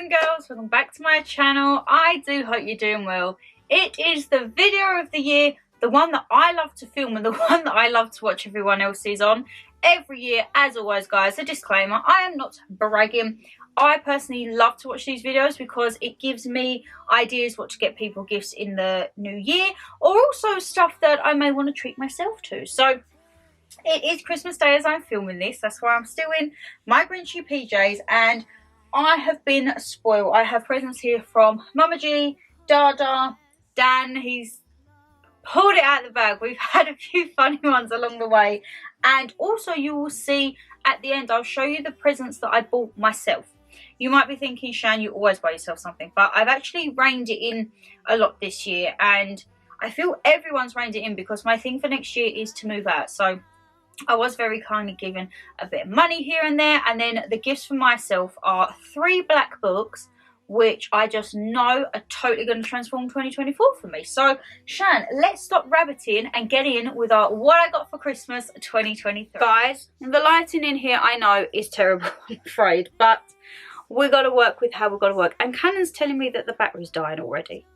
and girls, welcome back to my channel. I do hope you're doing well. It is the video of the year, the one that I love to film and the one that I love to watch everyone else's on every year. As always guys, a disclaimer, I am not bragging. I personally love to watch these videos because it gives me ideas what to get people gifts in the new year, or also stuff that I may want to treat myself to. So it is Christmas Day as I'm filming this. That's why I'm still in my Grinchy PJs and I have been spoiled. I have presents here from Mama G, Dada, Dan. He's pulled it out of the bag. We've had a few funny ones along the way. And also you will see at the end, I'll show you the presents that I bought myself. You might be thinking, Shan, you always buy yourself something. But I've actually reined it in a lot this year. And I feel everyone's reined it in because my thing for next year is to move out. So I was very kindly given a bit of money here and there. And then the gifts for myself are 3 black books, which I just know are totally going to transform 2024 for me. So, Shan, let's stop rabbiting and get in with our what I got for Christmas 2023. Guys, the lighting in here I know is terrible, I'm afraid. But we got to work with how we've got to work. And Canon's telling me that the battery's dying already.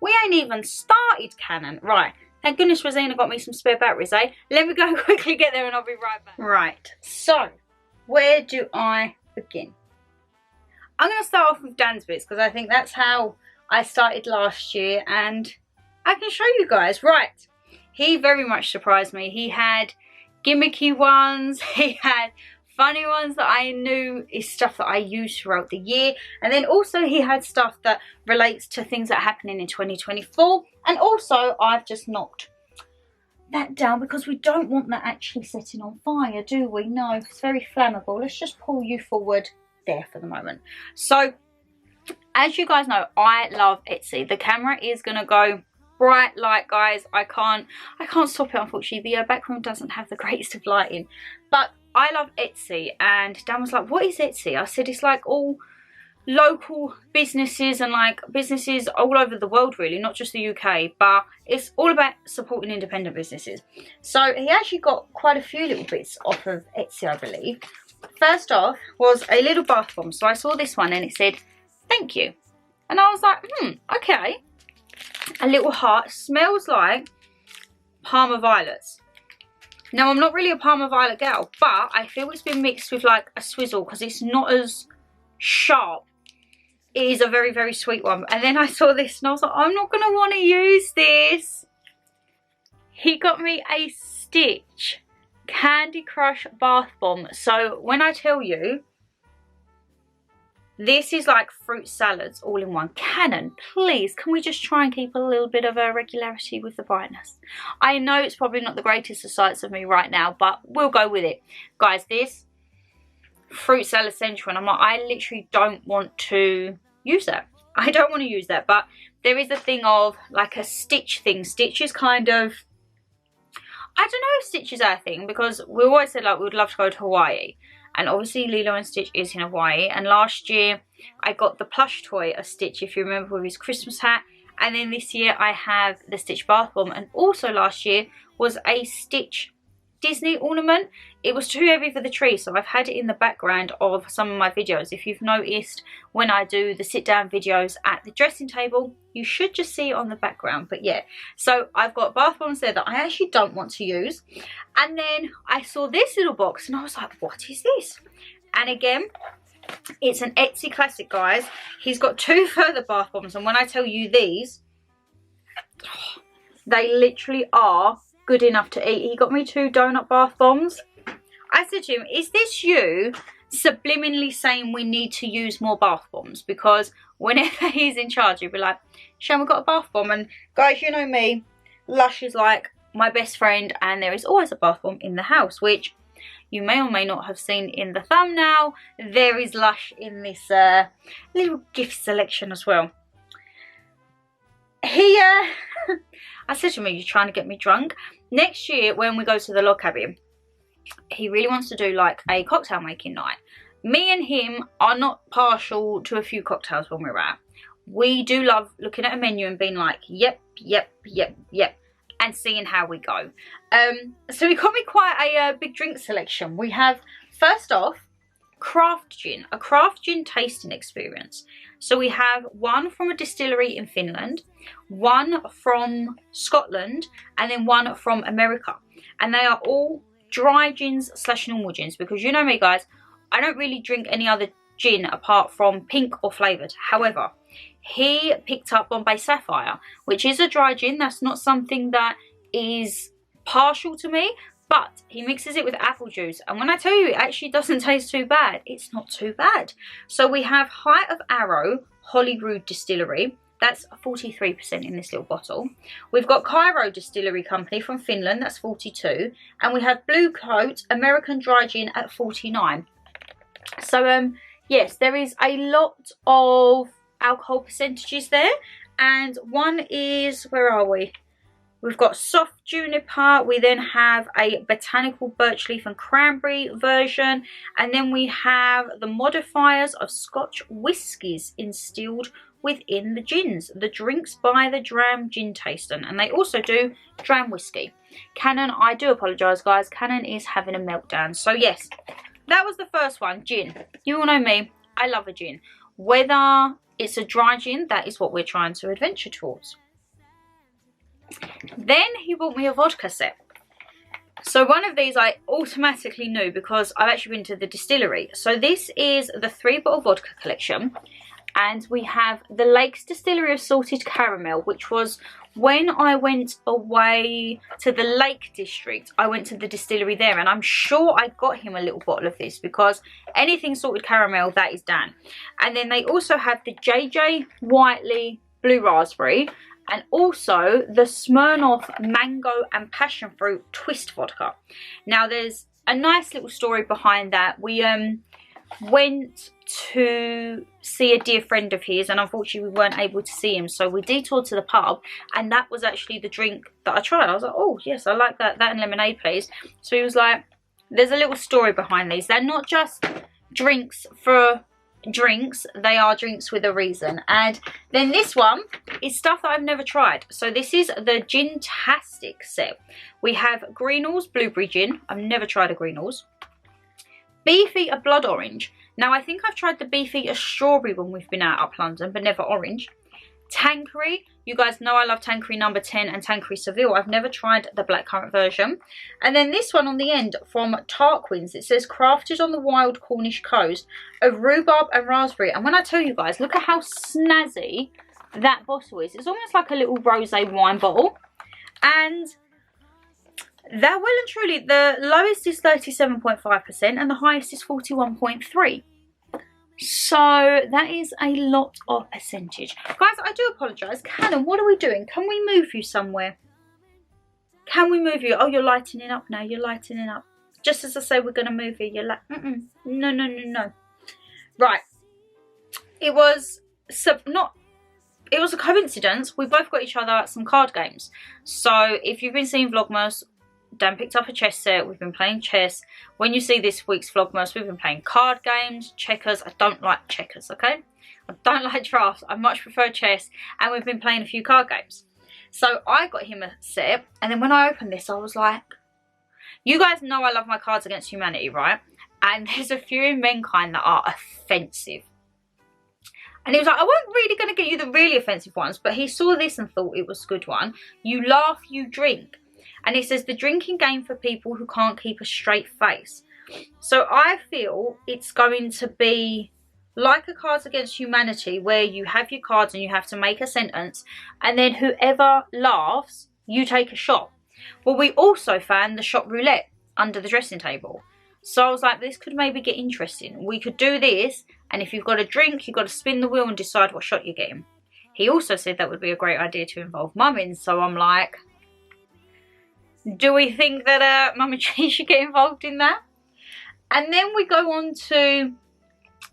We ain't even started, Canon. Right. Thank goodness Rosina got me some spare batteries, eh? Let me go quickly get there and I'll be right back. Right, so where do I begin? I'm going to start off with Dan's bits because I think that's how I started last year and I can show you guys. Right, he very much surprised me. He had gimmicky ones, he had funny ones that I knew is stuff that I use throughout the year, and then also he had stuff that relates to things that are happening in 2024. And also I've just knocked that down because we don't want that actually setting on fire, do we? No, it's very flammable. Let's just pull you forward there for the moment. So as you guys know, I love Etsy. The camera is gonna go bright light, guys. I can't stop it, unfortunately. The back room doesn't have the greatest of lighting, but I love Etsy. And Dan was like, what is Etsy? I said it's like all local businesses and like businesses all over the world, really, not just the UK, but it's all about supporting independent businesses. So he actually got quite a few little bits off of Etsy, I believe. First off was a little bath bomb. So I saw this one and it said thank you, and I was like, okay. A little heart, smells like Parma violets. Now I'm not really a Parma violet gal, but I feel it's been mixed with like a swizzle because it's not as sharp. It is a very, very sweet one. And then I saw this and I was like, I'm not going to want to use this. He got me a Stitch Candy Crush bath bomb. So when I tell you, this is like fruit salads all in one. Canon, please, can we just try and keep a little bit of a regularity with the brightness? I know it's probably not the greatest of sights of me right now, but we'll go with it. Guys, this fruit salad central, and I'm like, I literally don't want to use that. I don't want to use that, but there is a thing of like a Stitch thing. Stitch is kind of, I don't know if Stitch is our thing because we always said like we would love to go to Hawaii. And obviously Lilo and Stitch is in Hawaii. And last year I got the plush toy of Stitch, if you remember, with his Christmas hat. And then this year I have the Stitch bath bomb. And also last year was a Stitch Disney ornament. It was too heavy for the tree, so I've had it in the background of some of my videos. If you've noticed when I do the sit down videos at the dressing table, you should just see it on the background. But yeah, so I've got bath bombs there that I actually don't want to use. And then I saw this little box and I was like, what is this? And again, it's an Etsy classic, guys. He's got 2 further bath bombs, and when I tell you these, they literally are good enough to eat. He got me 2 donut bath bombs. I said to him, is this you subliminally saying we need to use more bath bombs? Because whenever he's in charge, he'll be like, Shan, we've got a bath bomb. And guys, you know me, Lush is like my best friend, and there is always a bath bomb in the house, which you may or may not have seen in the thumbnail. There is Lush in this little gift selection as well. He I said to him, are you trying to get me drunk? Next year when we go to the log cabin, he really wants to do like a cocktail making night. Me and him are not partial to a few cocktails when we're out. We do love looking at a menu and being like, yep, yep, yep, yep, and seeing how we go. So he got me quite a big drink selection. We have, first off, craft gin, a craft gin tasting experience. So we have one from a distillery in Finland, one from Scotland, and then one from America. And they are all dry gins / normal gins, because you know me guys, I don't really drink any other gin apart from pink or flavoured. However, he picked up Bombay Sapphire, which is a dry gin. That's not something that is partial to me, but he mixes it with apple juice, and when I tell you it actually doesn't taste too bad, it's not too bad. So we have Height of Arrow Holyrood Distillery, that's 43% in this little bottle. We've got Cairo Distillery Company from Finland, that's 42, and we have Blue Coat American Dry Gin at 49. So yes, there is a lot of alcohol percentages there, and one is, where are we? We've got soft juniper, we then have a botanical birch leaf and cranberry version, and then we have the modifiers of Scotch whiskies instilled within the gins. The drinks by the Dram Gin Tasting, and they also do Dram whiskey. Canon, I do apologise guys, Canon is having a meltdown. So yes, that was the first one, gin. You all know me, I love a gin. Whether it's a dry gin, that is what we're trying to adventure towards. Then he bought me a vodka set. So one of these I automatically knew because I've actually been to the distillery. So this is the 3-bottle vodka collection, and we have the Leighxx Distillery of Salted Caramel, which was when I went away to the Lake District. I went to the distillery there, and I'm sure I got him a little bottle of this because anything salted caramel, that is Dan. And then they also have the JJ Whiteley Blue Raspberry, and also the Smirnoff Mango and Passion Fruit Twist Vodka. Now there's a nice little story behind that. We went to see a dear friend of his, and unfortunately we weren't able to see him, so we detoured to the pub, and that was actually the drink that I tried. I was like, oh yes, I like that and lemonade please. So he was like, there's a little story behind these. They're not just drinks for drinks, they are drinks with a reason. And then this one is stuff that I've never tried. So this is the Gin-tastic set. We have Greenall's Blueberry Gin. I've never tried a Greenall's. Beefeater Blood Orange. Now I think I've tried the Beefeater Strawberry when we've been out up London, but never orange. Tanqueray, you guys know I love Tanqueray number 10 and Tanqueray Seville. I've never tried the blackcurrant version. And then this one on the end from Tarquin's, it says crafted on the wild Cornish coast of rhubarb and raspberry. And when I tell you guys, look at how snazzy that bottle is. It's almost like a little rosé wine bottle. And that well and truly, the lowest is 37.5% and the highest is 41.3%. So that is a lot of percentage. Guys, I do apologise. Canon, what are we doing? Can we move you somewhere? Can we move you? Oh, you're lightening up now. You're lightening up. Just as I say we're going to move you, you're like, no, no, no, no. Right. It was a coincidence. We both got each other some card games. So if you've been seeing Vlogmas, Dan picked up a chess set. We've been playing chess. When you see this week's Vlogmas, we've been playing card games, checkers. I don't like checkers, okay? I don't like drafts. I much prefer chess. And we've been playing a few card games. So I got him a set. And then when I opened this, I was like, you guys know I love my Cards Against Humanity, right? And there's a few in Mankind that are offensive. And he was like, I wasn't really going to get you the really offensive ones. But he saw this and thought it was a good one. You laugh, you drink. And it says the drinking game for people who can't keep a straight face. So I feel it's going to be like a Cards Against Humanity, where you have your cards and you have to make a sentence, and then whoever laughs, you take a shot. Well, we also found the shot roulette under the dressing table. So I was like, this could maybe get interesting. We could do this, and if you've got a drink, you've got to spin the wheel and decide what shot you're getting. He also said that would be a great idea to involve Mum in, so I'm like, do we think that Mum and G should get involved in that? And then we go on to,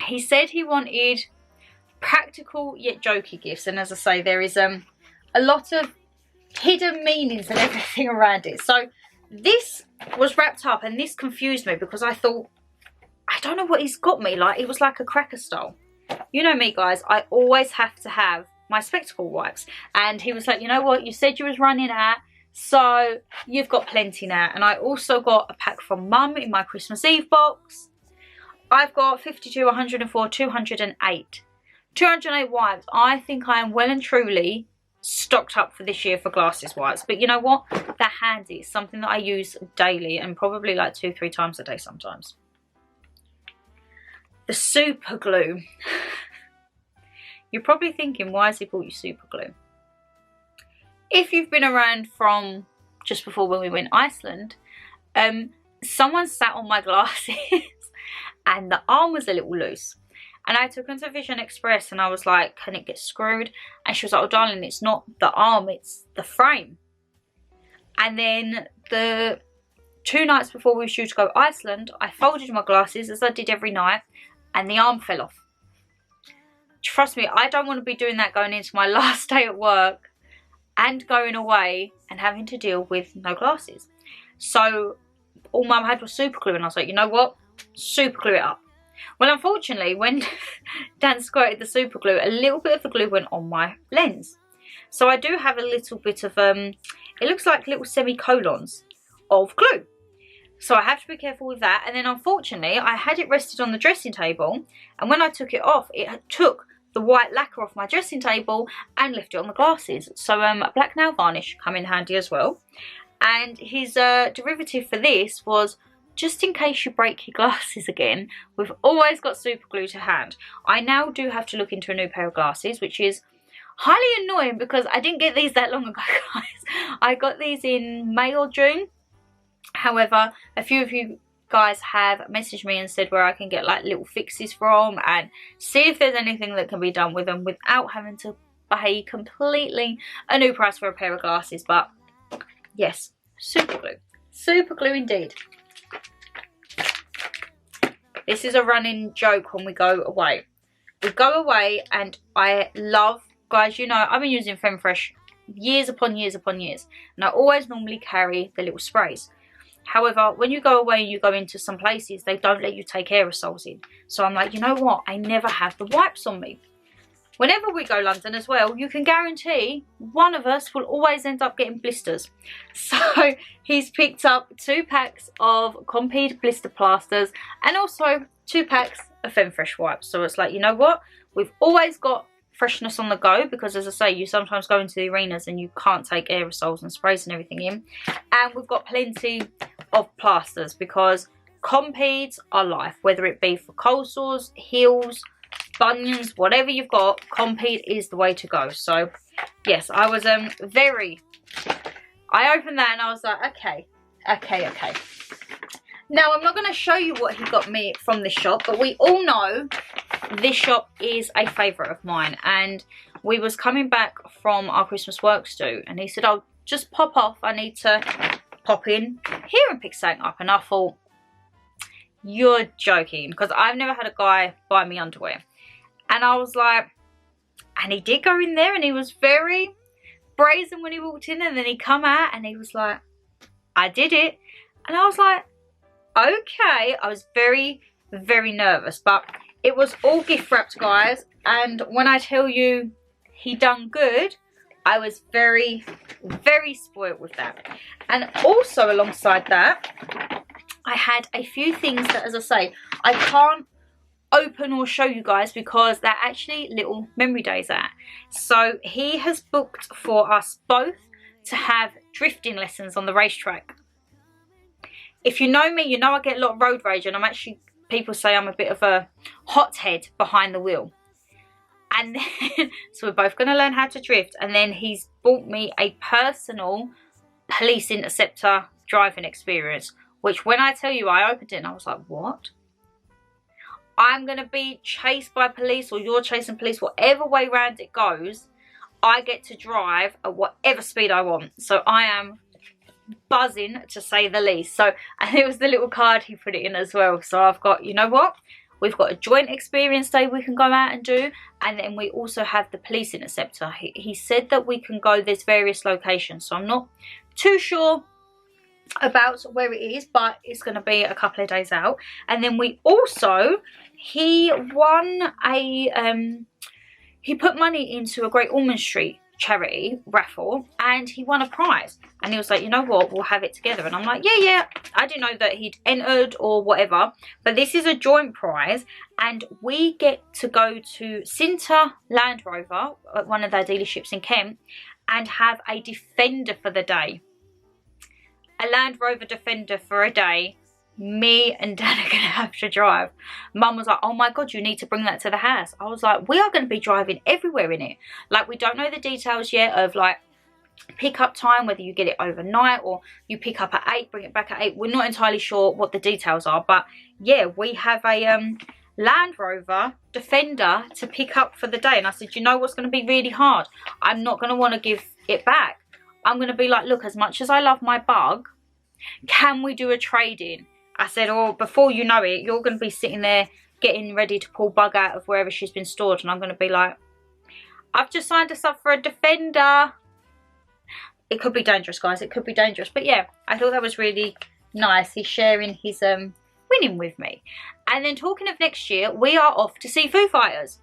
he said he wanted practical yet jokey gifts. And as I say, there is a lot of hidden meanings and everything around it. So this was wrapped up, and this confused me because I thought, I don't know what he's got me. Like, it was like a cracker style. You know me, guys, I always have to have my spectacle wipes. And he was like, you know what, you said you was running out, so you've got plenty now. And I also got a pack from Mum in my Christmas Eve box. I've got 52, 104, 208. 208 wipes. I think I am well and truly stocked up for this year for glasses wipes. But you know what? They're handy. It's something that I use daily and probably like 2-3 times a day sometimes. The super glue. You're probably thinking, why has he bought you super glue? If you've been around from just before when we went to Iceland, someone sat on my glasses and the arm was a little loose. And I took them to Vision Express and I was like, can it get screwed? And she was like, oh darling, it's not the arm, it's the frame. And then the 2 nights before we were due to go to Iceland, I folded my glasses as I did every night and the arm fell off. Trust me, I don't want to be doing that going into my last day at work and going away and having to deal with no glasses. So all Mum had was super glue and I was like, you know what? Super glue it up. Well, unfortunately, when Dan squirted the super glue, a little bit of the glue went on my lens. So I do have a little bit of, it looks like little semicolons of glue. So I have to be careful with that. And then unfortunately, I had it rested on the dressing table. And when I took it off, it took the white lacquer off my dressing table and left it on the glasses. So black nail varnish come in handy as well. And his derivative for this was, just in case you break your glasses again, we've always got super glue to hand. I now do have to look into a new pair of glasses, which is highly annoying because I didn't get these that long ago, guys. I got these in May or June. However, a few of you guys have messaged me and said where I can get like little fixes from and see if there's anything that can be done with them without having to pay completely a new price for a pair of glasses. But yes, super glue. Super glue indeed. This is a running joke when we go away. We go away and I love, guys, you know, I've been using Femfresh years upon years upon years. And I always normally carry the little sprays. However, when you go away and you go into some places, they don't let you take aerosols in. So I'm like, you know what? I never have the wipes on me. Whenever we go London as well, you can guarantee one of us will always end up getting blisters. So he's picked up 2 packs of Compeed blister plasters and also 2 packs of Femfresh wipes. So it's like, you know what? We've always got freshness on the go because, as I say, you sometimes go into the arenas and you can't take aerosols and sprays and everything in. And we've got plenty of plasters because Compeeds are life, whether it be for cold sores, heels, bunions, whatever you've got, Compeed is the way to go. So yes, I was I opened that and I was like, okay. Now I'm not going to show you what he got me from this shop, but we all know this shop is a favourite of mine. And we was coming back from our Christmas works do, and he said, oh, just pop off, I need to pop in here and pick something up. And I thought, you're joking, because I've never had a guy buy me underwear. And I was like, and he did go in there and he was very brazen when he walked in, and then he come out and he was like, I did it. And I was like, okay. I was very, very nervous, but it was all gift wrapped, guys. And when I tell you he done good, I was very, very spoiled with that. And also alongside that, I had a few things that, as I say, I can't open or show you guys because they're actually little memory days at. So he has booked for us both to have drifting lessons on the racetrack. If you know me, you know I get a lot of road rage, and I'm actually, people say I'm a bit of a hothead behind the wheel. And then, so we're both going to learn how to drift. And then he's bought me a personal police interceptor driving experience, which when I tell you, I opened it and I was like, what? I'm going to be chased by police, or you're chasing police, whatever way round it goes, I get to drive at whatever speed I want. So I am buzzing, to say the least. So, and it was the little card he put it in as well. So I've got, you know what? We've got a joint experience day we can go out and do. And then we also have the police interceptor. He said that we can go, there's various locations. So I'm not too sure about where it is, but it's going to be a couple of days out. And then we also, he won a he put money into a Great Ormond Street charity raffle, and he won a prize. And he was like, you know what, we'll have it together. And I'm like, yeah. I didn't know that he'd entered or whatever, but this is a joint prize, and we get to go to Cinta Land Rover at one of their dealerships in Kent and have a Defender for the day. A Land Rover Defender for a day. Me and Dan are gonna have to drive. Mum was like, oh my god, you need to bring that to the house. I was like, we are going to be driving everywhere in it. Like, we don't know the details yet of like pick up time, whether you get it overnight or you pick up at 8, bring it back at 8. We're not entirely sure what the details are, but yeah, we have a Land Rover Defender to pick up for the day. And I said, you know what's going to be really hard? I'm not going to want to give it back. I'm going to be like, look, as much as I love my Bug, can we do a trade-in? I said, oh, before you know it, you're going to be sitting there getting ready to pull Bug out of wherever she's been stored, and I'm going to be like, I've just signed us up for a Defender. It could be dangerous, guys. It could be dangerous. But yeah, I thought that was really nice. He's sharing his winning with me. And then talking of next year, we are off to see Foo Fighters.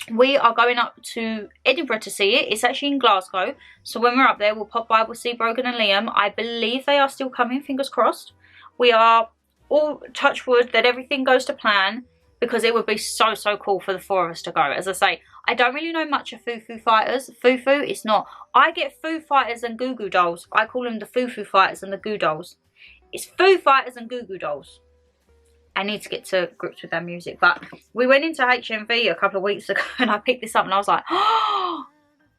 We are going up to Edinburgh to see it. It's actually in Glasgow. So when we're up there, we'll pop by, we'll see Brogan and Liam. I believe they are still coming, fingers crossed. We are all, touch wood, that everything goes to plan, because it would be so cool for the 4 of us to go. As I say, I don't really know much of Foo Fighters. Foo, it's not. I get Foo Fighters and Goo Goo Dolls. I call them the Foo Fighters and the Goo Dolls. It's Foo Fighters and Goo Goo Dolls. I need to get to grips with their music. But we went into HMV a couple of weeks ago and I picked this up and I was like, oh,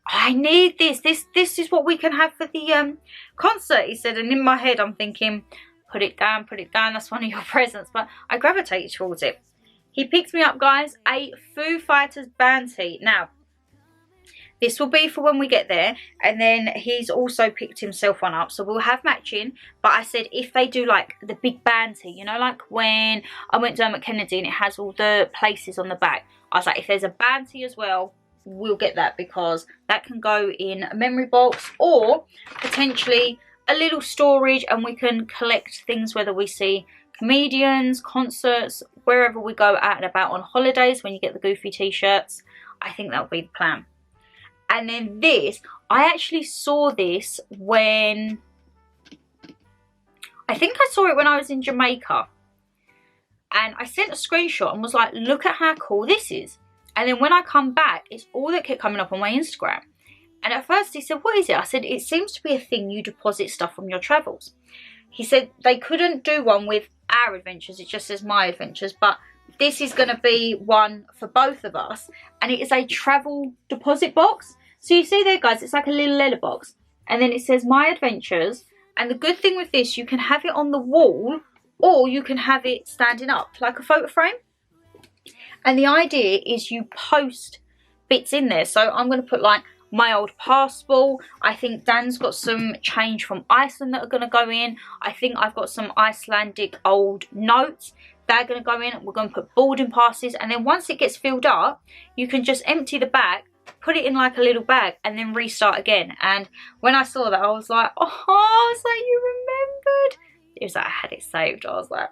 I need this. This is what we can have for the concert, he said. And in my head I'm thinking, put it down, that's one of your presents. But I gravitated towards it. He picked me up, guys, a Foo Fighters band tee. Now, this will be for when we get there. And then he's also picked himself one up. So we'll have matching. But I said if they do like the big band tee, you know, like when I went to Kennedy and it has all the places on the back. I was like, if there's a band tee as well, we'll get that, because that can go in a memory box or potentially a little storage, and we can collect things whether we see comedians, concerts, wherever we go out and about on holidays. When you get the Goofy t-shirts, I think that'll be the plan. And then this, I actually saw this when, I think I saw it when I was in Jamaica, and I sent a screenshot and was like, look at how cool this is. And then when I come back, it's all that kept coming up on my Instagram. And at first he said, what is it? I said, it seems to be a thing you deposit stuff from your travels. He said they couldn't do one with our adventures. It just says my adventures. But this is going to be one for both of us. And it is a travel deposit box. So you see there, guys, it's like a little letter box. And then it says my adventures. And the good thing with this, you can have it on the wall or you can have it standing up like a photo frame. And the idea is you post bits in there. So I'm going to put like my old passport. I think Dan's got some change from Iceland that are going to go in. I think I've got some Icelandic old notes. They're going to go in. We're going to put boarding passes. And then once it gets filled up, you can just empty the bag, put it in like a little bag, and then restart again. And when I saw that, I was like, oh, I was like, you remembered? It was like I had it saved. I was like,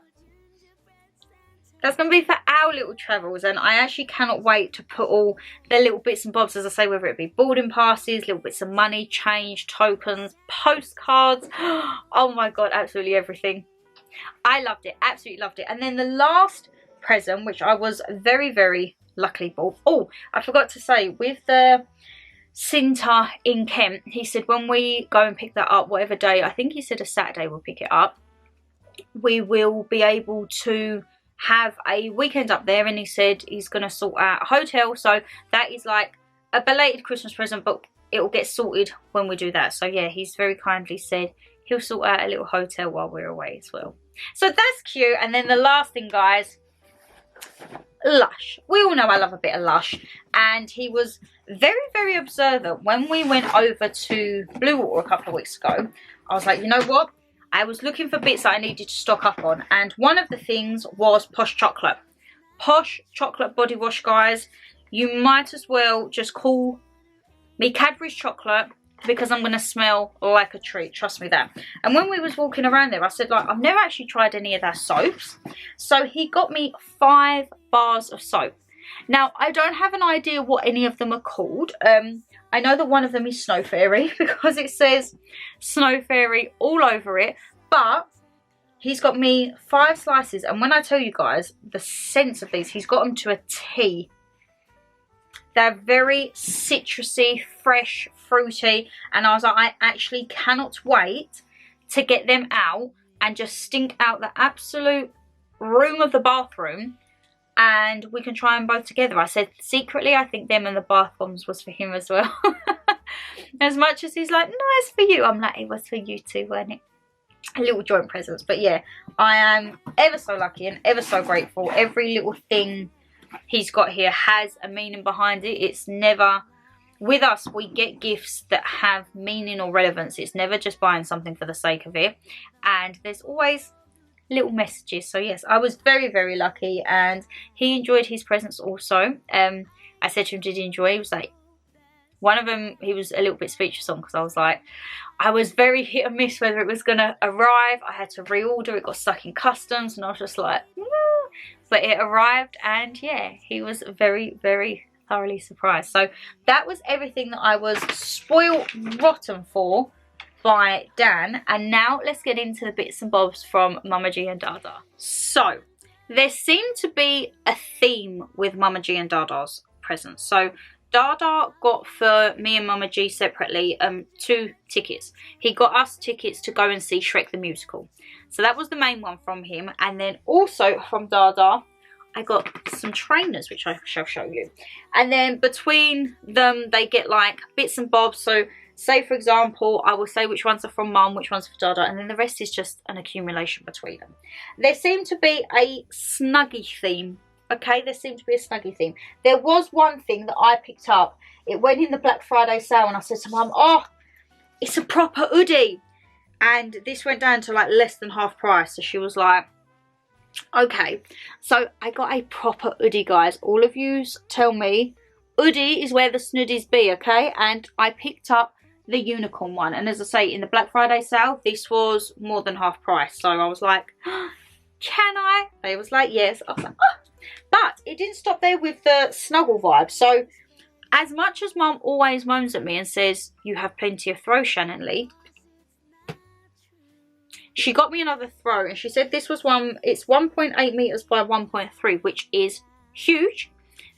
that's going to be for our little travels. And I actually cannot wait to put all the little bits and bobs, as I say, whether it be boarding passes, little bits of money, change, tokens, postcards. Oh my God, absolutely everything. I loved it, absolutely loved it. And then the last present, which I was very luckily bought. Oh, I forgot to say, with the Cinta in Kent, he said when we go and pick that up, whatever day, I think he said a Saturday we'll pick it up, we will be able to have a weekend up there. And he said he's going to sort out a hotel, so that is like a belated Christmas present, but it will get sorted when we do that. So yeah, he's very kindly said he'll sort out a little hotel while we're away as well. So that's cute. And then the last thing, guys, Lush. We all know I love a bit of Lush, and he was very observant when we went over to Bluewater a couple of weeks ago. I was like, you know what, I was looking for bits that I needed to stock up on, and one of the things was Posh Chocolate. Posh Chocolate body wash, guys. You might as well just call me Cadbury's Chocolate, because I'm going to smell like a treat, trust me that. And when we was walking around there, I said, like, I've never actually tried any of their soaps. So he got me 5 bars of soap. Now, I don't have an idea what any of them are called. I know that one of them is Snow Fairy because it says Snow Fairy all over it. But he's got me 5 slices. And when I tell you guys the scents of these, he's got them to a T. They're very citrusy, fresh, fruity. And I was like, I actually cannot wait to get them out and just stink out the absolute room of the bathroom. And we can try them both together. I said secretly I think them and the bath bombs was for him as well. As much as he's like, no, it's for you. I'm like, it was for you too, wasn't it? A little joint presents. But yeah, I am ever so lucky and ever so grateful. Every little thing he's got here has a meaning behind it. It's never, with us, we get gifts that have meaning or relevance. It's never just buying something for the sake of it. And there's always little messages. So yes, I was very, very lucky, and he enjoyed his presents also. I said to him, did he enjoy? He was like, one of them he was a little bit speechless on, because I was like, I was very hit or miss whether it was gonna arrive. I had to reorder, it got stuck in customs, and I was just like, but it arrived, and yeah, he was very, very thoroughly surprised. So that was everything that I was spoiled rotten for by Dan. And now let's get into the bits and bobs from Mama G and Dada. So there seemed to be a theme with Mama G and Dada's presents. So Dada got for me and Mama G separately 2 tickets. He got us tickets to go and see Shrek the Musical. So that was the main one from him. And then also from Dada, I got some trainers, which I shall show you. And then between them, they get like bits and bobs. So say, for example, I will say which ones are from Mum, which ones are for Dada, and then the rest is just an accumulation between them. There seemed to be a Snuggie theme. Okay, there seemed to be a Snuggie theme. There was one thing that I picked up. It went in the Black Friday sale, and I said to Mum, oh, it's a proper hoodie. And this went down to like less than half price. So she was like, okay. So I got a proper hoodie, guys. All of yous tell me, hoodie is where the snuddies be, okay? And I picked up the unicorn one, and as I say, in the Black Friday sale this was more than half price. So I was like, oh, can I? They was like, yes. I was like, oh. But it didn't stop there with the snuggle vibe. So as much as Mum always moans at me and says you have plenty of throw, Shannon Lee, she got me another throw, and she said this was one, it's 1.8 meters by 1.3, which is huge.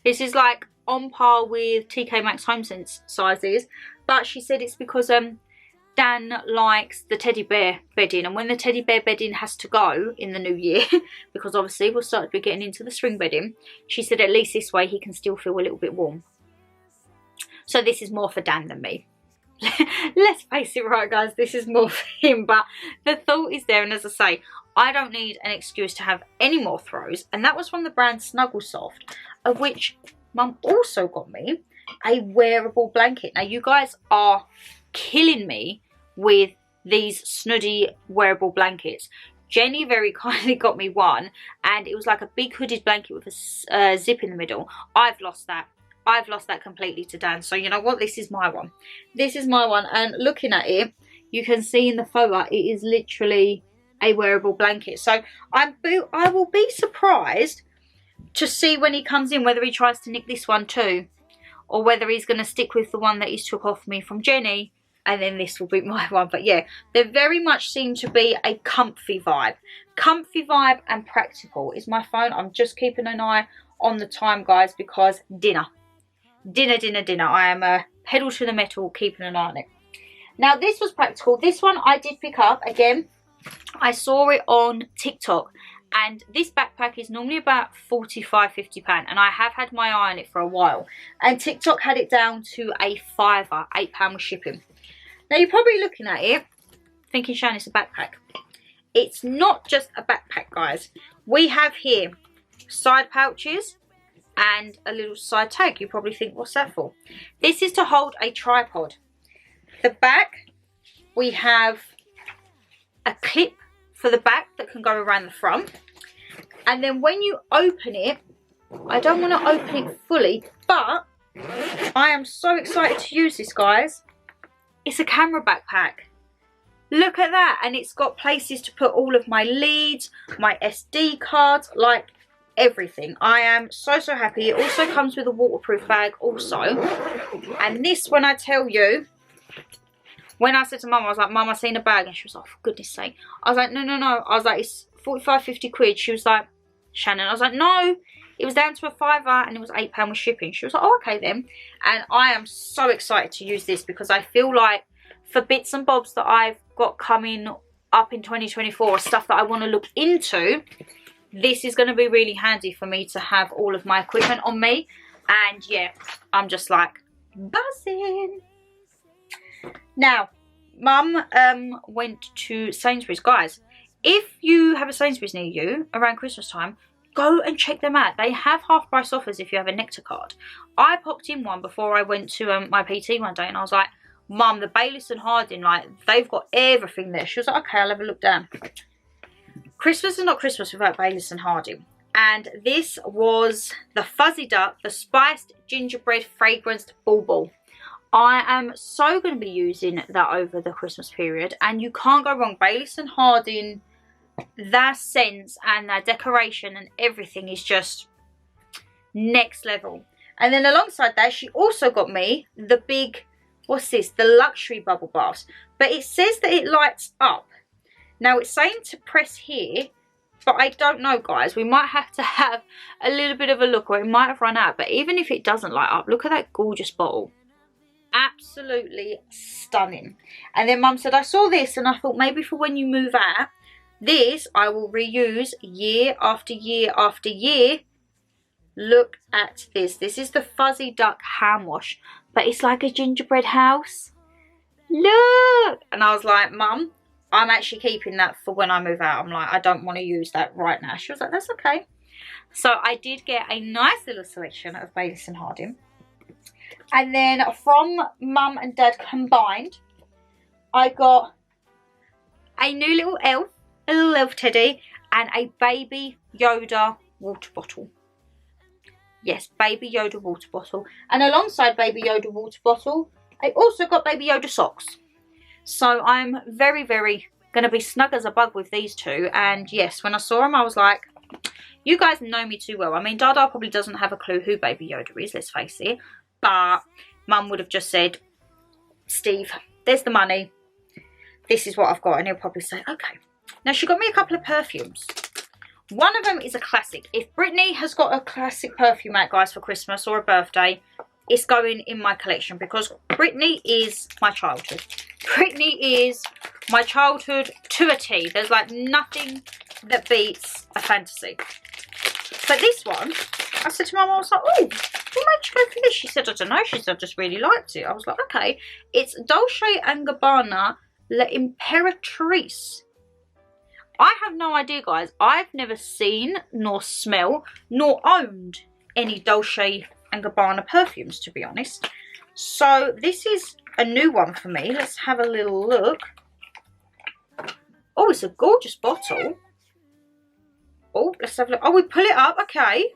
This is like on par with TK Maxx HomeSense sizes. But she said it's because Dan likes the teddy bear bedding, and when the teddy bear bedding has to go in the new year, because obviously we'll start to be getting into the spring bedding, she said at least this way he can still feel a little bit warm. So this is more for Dan than me. Let's face it, right guys, this is more for him, but the thought is there. And as I say, I don't need an excuse to have any more throws, and that was from the brand Snuggle Soft, of which Mum also got me a wearable blanket. Now you guys are killing me with these snuddy wearable blankets. Jenny very kindly got me one, and it was like a big hooded blanket with a zip in the middle. I've lost that. I've lost that completely to Dan. So you know what? This is my one. This is my one. And looking at it, you can see in the photo, it is literally a wearable blanket. So I will be surprised to see when he comes in whether he tries to nick this one too, or whether he's going to stick with the one that he's took off me from Jenny, and then this will be my one. But yeah, they very much seem to be a comfy vibe. Comfy vibe and practical is my phone. I'm just keeping an eye on the time, guys, because dinner. I am a pedal to the metal, keeping an eye on it. Now, this was practical. This one I did pick up. Again, I saw it on TikTok. And this backpack is normally about £45–50, and I have had my eye on it for a while. And TikTok had it down to a £5, £8 with shipping. Now you're probably looking at it, thinking, Shan, it's a backpack. It's not just a backpack, guys. We have here side pouches and a little side tag. You probably think, what's that for? This is to hold a tripod. The back, we have a clip for the back that can go around the front. And then when you open it, I don't want to open it fully, but I am so excited to use this, guys. It's a camera backpack. Look at that. And it's got places to put all of my leads, my SD cards. Like, everything. I am so happy. It also comes with a waterproof bag also. And this, when I tell you, when I said to Mum, I was like, Mum, I seen a bag. And she was like, for goodness sake. I was like, no. I was like, it's 45-50 quid. She was like, Shannon. I was like, no. It was down to a £5 and it was £8 with shipping. She was like, oh, okay then. And I am so excited to use this because I feel like for bits and bobs that I've got coming up in 2024, stuff that I want to look into, this is going to be really handy for me to have all of my equipment on me. And yeah, I'm just like buzzing. Now, Mum went to Sainsbury's. Guys, if you have a Sainsbury's near you around Christmas time, go and check them out. They have half price offers if you have a Nectar card. I popped in one before I went to my PT one day and I was like, Mum, the Bayliss and Harding, like, they've got everything there. She was like, okay, I'll have a look down. Christmas is not Christmas without Bayliss and Harding. And this was the Fuzzy Duck, the Spiced Gingerbread Fragranced Bauble. I am so going to be using that over the Christmas period. And you can't go wrong. Bayliss and Harding, their scents and their decoration and everything is just next level. And then alongside that, she also got me the big, what's this? The luxury bubble baths. But it says that it lights up. Now it's saying to press here, but I don't know, guys. We might have to have a little bit of a look, or it might have run out. But even if it doesn't light up, look at that gorgeous bottle. Absolutely stunning. And then Mum said, I saw this and I thought maybe for when you move out, this I will reuse year after year after year. Look at this. This is the Fuzzy Duck hand wash, but it's like a gingerbread house. Look! And I was like, Mum, I'm actually keeping that for when I move out. I'm like, I don't want to use that right now. She was like, that's okay. So I did get a nice little selection of Bayliss and Harding. And then from Mum and Dad combined, I got a new little elf, a little elf teddy, and a Baby Yoda water bottle. Yes, Baby Yoda water bottle. And alongside Baby Yoda water bottle, I also got Baby Yoda socks. So I'm very going to be snug as a bug with these two. And yes, when I saw them, I was like, you guys know me too well. I mean, Dada probably doesn't have a clue who Baby Yoda is, let's face it. But Mum would have just said, Steve, there's the money. This is what I've got. And he'll probably say, okay. Now, she got me a couple of perfumes. One of them is a classic. If Brittany has got a classic perfume out, guys, for Christmas or a birthday, it's going in my collection because Brittany is my childhood. Brittany is my childhood to a T. There's like nothing that beats a fantasy. So this one, I said to Mum, I was like, oh, what made you go for this? She said, I don't know. She said, I just really liked it. I was like, okay. It's Dolce & Gabbana La Imperatrice. I have no idea, guys. I've never seen, nor smell, nor owned any Dolce & Gabbana perfumes, to be honest. So this is a new one for me. Let's have a little look. Oh, it's a gorgeous bottle. Oh, let's have a look. Oh, we pull it up. Okay.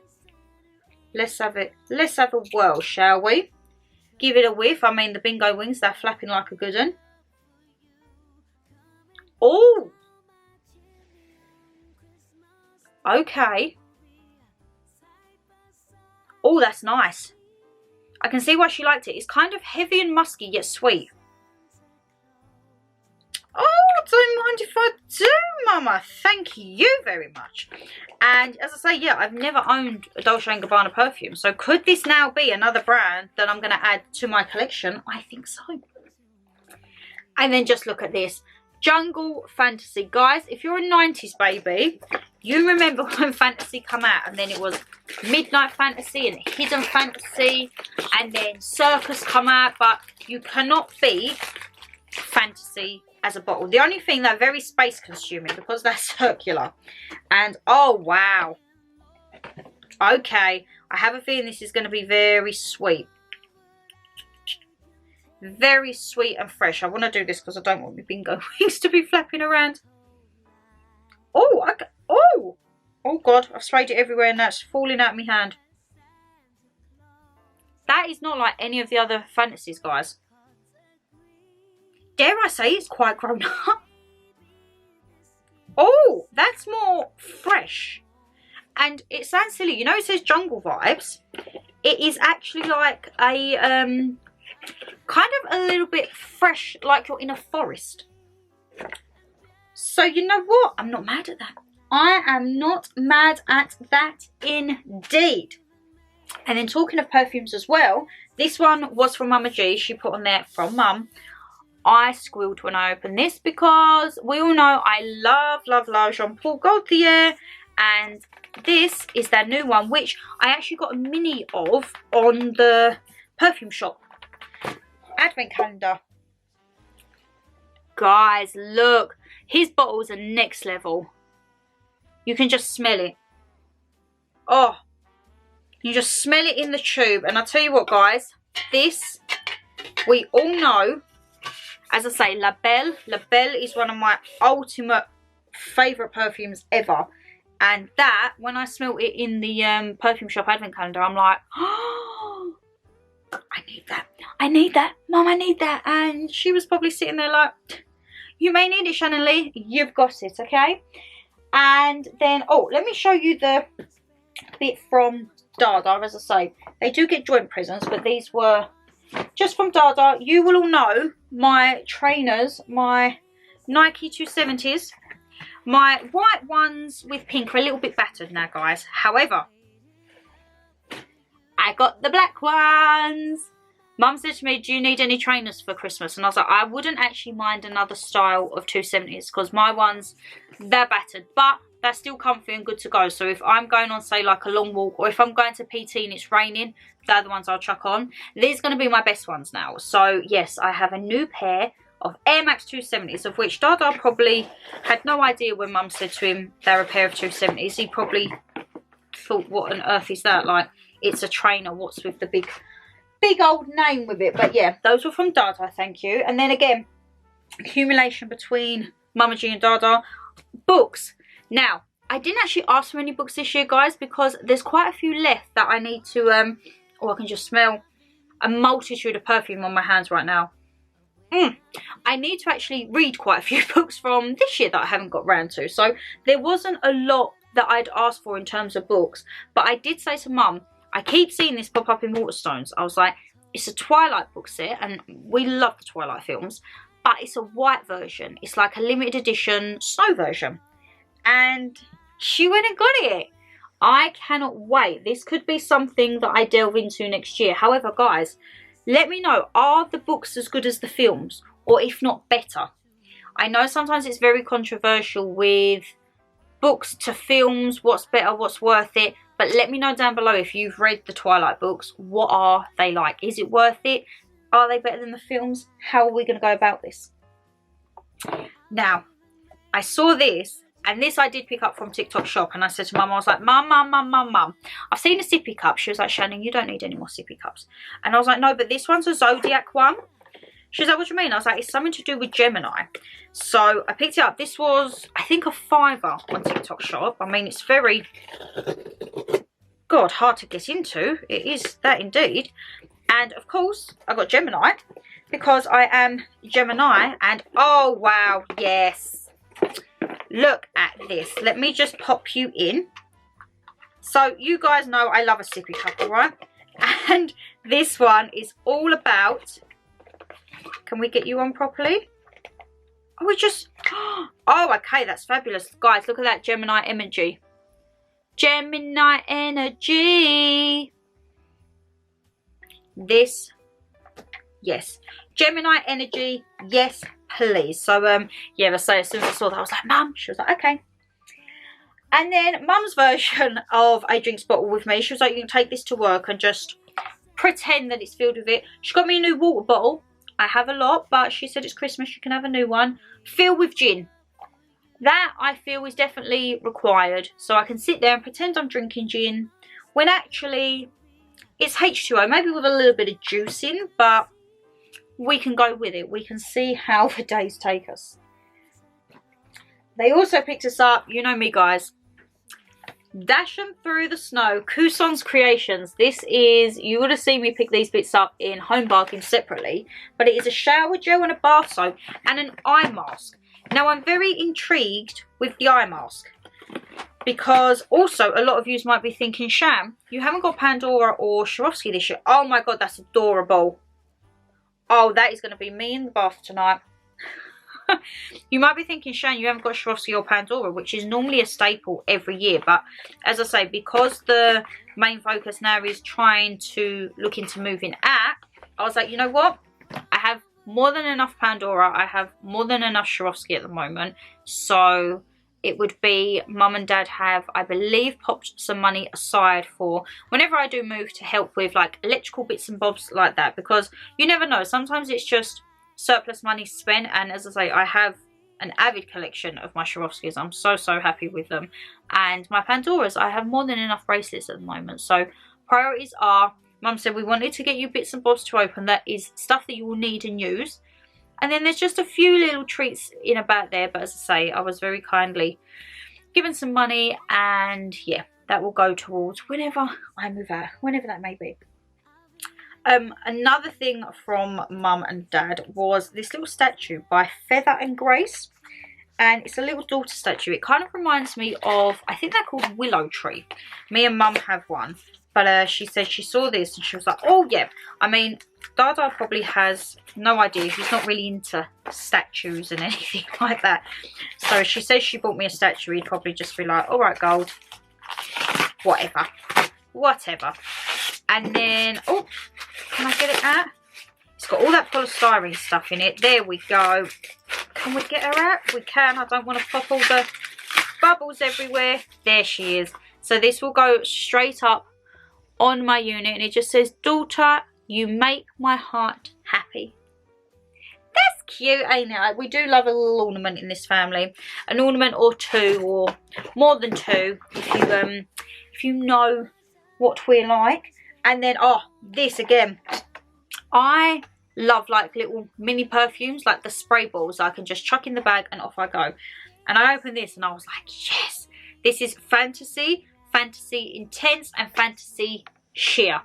Let's have it. Let's have a whirl, shall we? Give it a whiff. I mean, the bingo wings, they're flapping like a good one. Oh. Okay. Oh, that's nice. I can see why she liked it. It's kind of heavy and musky, yet sweet. Oh, don't mind if I do, Mama. Thank you very much. And as I say, yeah, I've never owned a Dolce & Gabbana perfume. So could this now be another brand that I'm going to add to my collection? I think so. And then just look at this. Jungle Fantasy. Guys, if you're a 90s baby, you remember when Fantasy come out, and then it was Midnight Fantasy and Hidden Fantasy, and then Circus come out, but you cannot beat Fantasy as a bottle. The only thing, they're very space consuming because they're circular. And oh wow, okay, I have a feeling this is going to be very sweet. Very sweet and fresh. I want to do this because I don't want my bingo wings to be flapping around. Oh, oh God, I've sprayed it everywhere and that's falling out of my hand. That is not like any of the other fantasies, guys. Dare I say it's quite grown up. Oh, that's more fresh. And it sounds silly, you know, it says jungle vibes. It is actually like a kind of a little bit fresh, like you're in a forest. So you know what, I'm not mad at that. I am not mad at that indeed. And then talking of perfumes as well, this one was from Mama G. She put on there from Mum. I squealed when I opened this because we all know I love Jean Paul Gaultier, and this is their new one, which I actually got a mini of on the perfume shop advent calendar. Guys, look, his bottles are next level. You can just smell it. Oh, you just smell it in the tube. And I'll tell you what, guys, this we all know. As I say, La Belle is one of my ultimate favourite perfumes ever. And that, when I smelled it in the perfume shop advent calendar, I'm like, oh, I need that. I need that. Mum, I need that. And she was probably sitting there like, you may need it, Shannon Lee. You've got it, okay? And then, oh, let me show you the bit from Dada. As I say, they do get joint presents, but these were just from Dada. You will all know my trainers, my Nike 270s. My white ones with pink are a little bit battered now, guys. However, I got the black ones. Mum said to me, do you need any trainers for Christmas? And I was like, I wouldn't actually mind another style of 270s because my ones, they're battered, but they're still comfy and good to go. So if I'm going on, say, like a long walk, or if I'm going to PT and it's raining, they're the ones I'll chuck on. These are going to be my best ones now. So yes, I have a new pair of Air Max 270s, of which Dada probably had no idea when Mum said to him they're a pair of 270s. He probably thought, what on earth is that? Like, it's a trainer, what's with the big old name with it? But yeah, those were from Dada, thank you. And then again, accumulation between Mama G and Dada. Books. Now, I didn't actually ask for any books this year, guys, because there's quite a few left that I need to, oh, I can just smell a multitude of perfume on my hands right now. I need to actually read quite a few books from this year that I haven't got round to. So there wasn't a lot that I'd asked for in terms of books. But I did say to Mum, I keep seeing this pop up in Waterstones. I was like, it's a Twilight book set, and we love the Twilight films, but it's a white version. It's like a limited edition snow version. And she went and got it. I cannot wait. This could be something that I delve into next year. However, guys, let me know, are the books as good as the films, or if not better? I know sometimes it's very controversial with books to films, what's better, what's worth it, but let me know down below if you've read the Twilight books. What are they like? Is it worth it? Are they better than the films? How are we going to go about this? Now, I saw this, and this I did pick up from TikTok shop, and I said to Mum, I was like, Mum, I've seen a sippy cup. She was like, Shannon, you don't need any more sippy cups. And I was like, no, but this one's a Zodiac one. She was like, what do you mean? I was like, it's something to do with Gemini. So I picked it up. This was, I think, a £5 on TikTok shop. I mean, it's very, God, hard to get into. It is that indeed. And of course, I got Gemini because I am Gemini. And oh, wow, yes. Look at this. Let me just pop you in. So you guys know I love a sippy cup, all right? And this one is all about... Can we get you on properly? Oh, we just... Oh, okay, that's fabulous. Guys, look at that Gemini energy. Gemini energy. This... Yes. Gemini energy, yes, please. So, yeah, I say as soon as I saw that, I was like, Mum. She was like, okay. And then Mum's version of a drinks bottle with me. She was like, you can take this to work and just pretend that it's filled with it. She got me a new water bottle. I have a lot, but she said it's Christmas, you can have a new one. Filled with gin. That, I feel, is definitely required. So I can sit there and pretend I'm drinking gin, when actually it's H2O, maybe with a little bit of juice in, but we can go with it. We can see how the days take us. They also picked us up, you know me, guys. Dashing Through the Snow, Couson's Creations. This is, you would have seen me pick these bits up in Home Bargain separately, but it is a shower gel and a bath soap and an eye mask. Now, I'm very intrigued with the eye mask. Because also a lot of you might be thinking, Sham, you haven't got Pandora or Swarovski this year. Oh my god, that's adorable. Oh, that is going to be me in the bath tonight. You might be thinking, Shane, you haven't got Swarovski or Pandora, which is normally a staple every year. But as I say, because the main focus now is trying to look into moving out, I was like, you know what? I have more than enough Pandora. I have more than enough Swarovski at the moment. So it would be mum and dad have, I believe, popped some money aside for whenever I do move to help with like electrical bits and bobs like that. Because you never know. Sometimes it's just surplus money spent, and as I say, I have an avid collection of my Swarovskis. I'm so happy with them. And my Pandoras, I have more than enough bracelets at the moment. So priorities are, mum said we wanted to get you bits and bobs to open that is stuff that you will need and use, and then there's just a few little treats in about there. But as I say, I was very kindly given some money, and yeah, that will go towards whenever I move out, whenever that may be. Another thing from mum and dad was this little statue by Feather and Grace, and it's a little daughter statue. It kind of reminds me of, I think they're called Willow Tree. Me and mum have one, but she said she saw this and she was like, oh yeah. I mean, Dada probably has no idea. He's not really into statues and anything like that. So she says she bought me a statue. He'd probably just be like, all right, gold, whatever. And then, oh, can I get it out? It's got all that polystyrene stuff in it. There we go. Can we get her out? We can. I don't want to pop all the bubbles everywhere. There she is. So this will go straight up on my unit, and it just says, daughter, you make my heart happy. That's cute, ain't it? We do love a little ornament in this family. An ornament or two, or more than two, if you know what we're like. And then, oh, this again, I love like little mini perfumes, like the spray balls I can just chuck in the bag and off I go. And I opened this and I was like, yes, this is Fantasy, Fantasy Intense, and Fantasy Sheer.